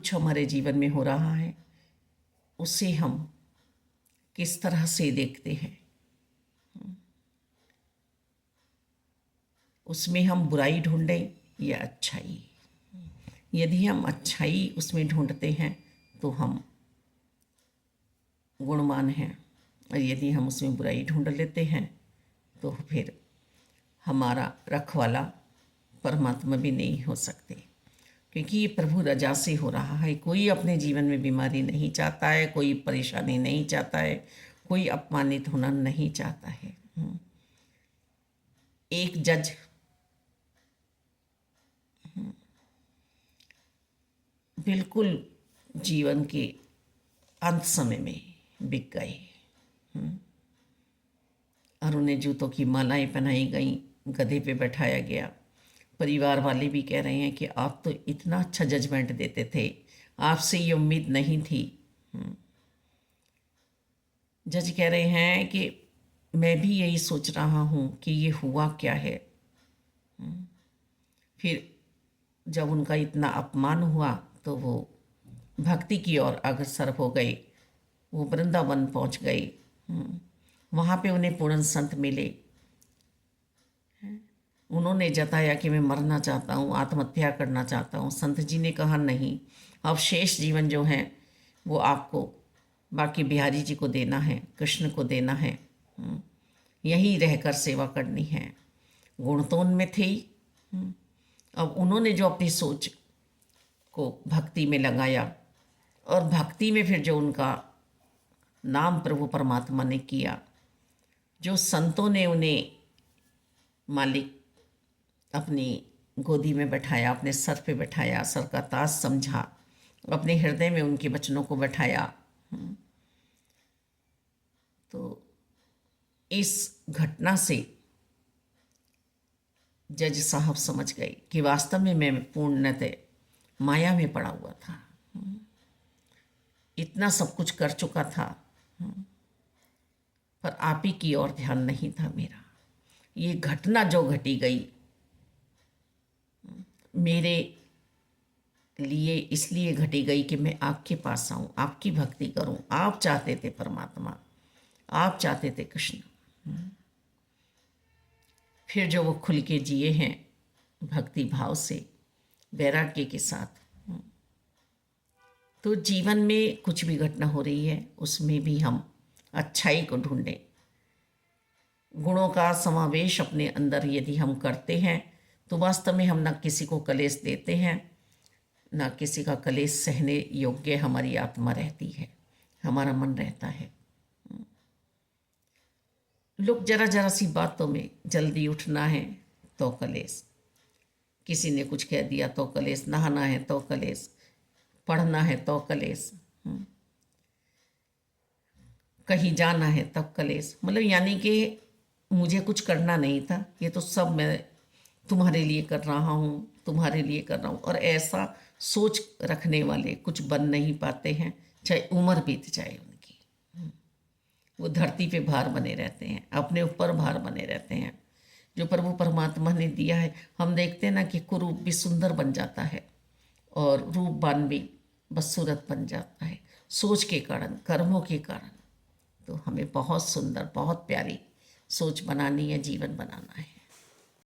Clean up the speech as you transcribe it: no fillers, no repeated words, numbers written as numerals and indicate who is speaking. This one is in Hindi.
Speaker 1: कुछ हमारे जीवन में हो रहा है उसे हम किस तरह से देखते हैं, उसमें हम बुराई ढूंढें या अच्छाई। यदि हम अच्छाई उसमें ढूंढते हैं तो हम गुणवान हैं, और यदि हम उसमें बुराई ढूंढ लेते हैं तो फिर हमारा रखवाला परमात्मा भी नहीं हो सकते, क्योंकि ये प्रभु रजा से हो रहा है। कोई अपने जीवन में बीमारी नहीं चाहता है, कोई परेशानी नहीं चाहता है, कोई अपमानित होना नहीं चाहता है। एक जज बिल्कुल जीवन के अंत समय में बिक गए, और उन्हें जूतों की मालाएं पहनाई गई, गधे पे बैठाया गया। परिवार वाले भी कह रहे हैं कि आप तो इतना अच्छा जजमेंट देते थे, आपसे ये उम्मीद नहीं थी। जज कह रहे हैं कि मैं भी यही सोच रहा हूँ कि ये हुआ क्या है। फिर जब उनका इतना अपमान हुआ तो वो भक्ति की ओर अग्रसर हो गए, वो वृंदावन पहुँच गए। वहाँ पे उन्हें पूर्ण संत मिले। उन्होंने जताया कि मैं मरना चाहता हूँ, आत्महत्या करना चाहता हूँ। संत जी ने कहा नहीं, अब शेष जीवन जो है वो आपको बाकी बिहारी जी को देना है, कृष्ण को देना है, यहीं रहकर सेवा करनी है। गुण तो उनमें थे ही। अब उन्होंने जो अपनी सोच को भक्ति में लगाया, और भक्ति में फिर जो उनका नाम प्रभु परमात्मा ने किया, जो संतों ने उन्हें मालिक अपनी गोदी में बैठाया, अपने सर पे बैठाया, सर का ताज समझा, अपने हृदय में उनके वचनों को बैठाया, तो इस घटना से जज साहब समझ गए कि वास्तव में मैं पूर्णतः माया में पड़ा हुआ था। इतना सब कुछ कर चुका था, पर आप ही की ओर ध्यान नहीं था मेरा। ये घटना जो घटी गई मेरे लिए इसलिए घटी गई कि मैं आपके पास आऊं, आपकी भक्ति करूं। आप चाहते थे परमात्मा, आप चाहते थे कृष्ण। फिर जो वो खुल के जिए हैं भक्ति भाव से, वैराग्य के साथ, तो जीवन में कुछ भी घटना हो रही है उसमें भी हम अच्छाई को ढूंढें। गुणों का समावेश अपने अंदर यदि हम करते हैं तो वास्तव में हम न किसी को कलेश देते हैं, न किसी का कलेश सहने योग्य हमारी आत्मा रहती है, हमारा मन रहता है। लोग जरा जरा सी बातों में जल्दी उठना है तो कलेश, किसी ने कुछ कह दिया तो कलेश, नहाना है तो कलेश, पढ़ना है तो कलेश, कहीं जाना है तब कलेश। मतलब यानी कि मुझे कुछ करना नहीं था, ये तो सब मैं तुम्हारे लिए कर रहा हूँ, तुम्हारे लिए कर रहा हूँ। और ऐसा सोच रखने वाले कुछ बन नहीं पाते हैं, चाहे उम्र बीत जाए उनकी। वो धरती पे भार बने रहते हैं, अपने ऊपर भार बने रहते हैं। जो प्रभु परमात्मा ने दिया है, हम देखते हैं ना कि कुरूप भी सुंदर बन जाता है और रूपवान भी बदसूरत बन जाता है, सोच के कारण, कर्मों के कारण। तो हमें बहुत सुंदर, बहुत प्यारी सोच बनानी है, जीवन बनाना है।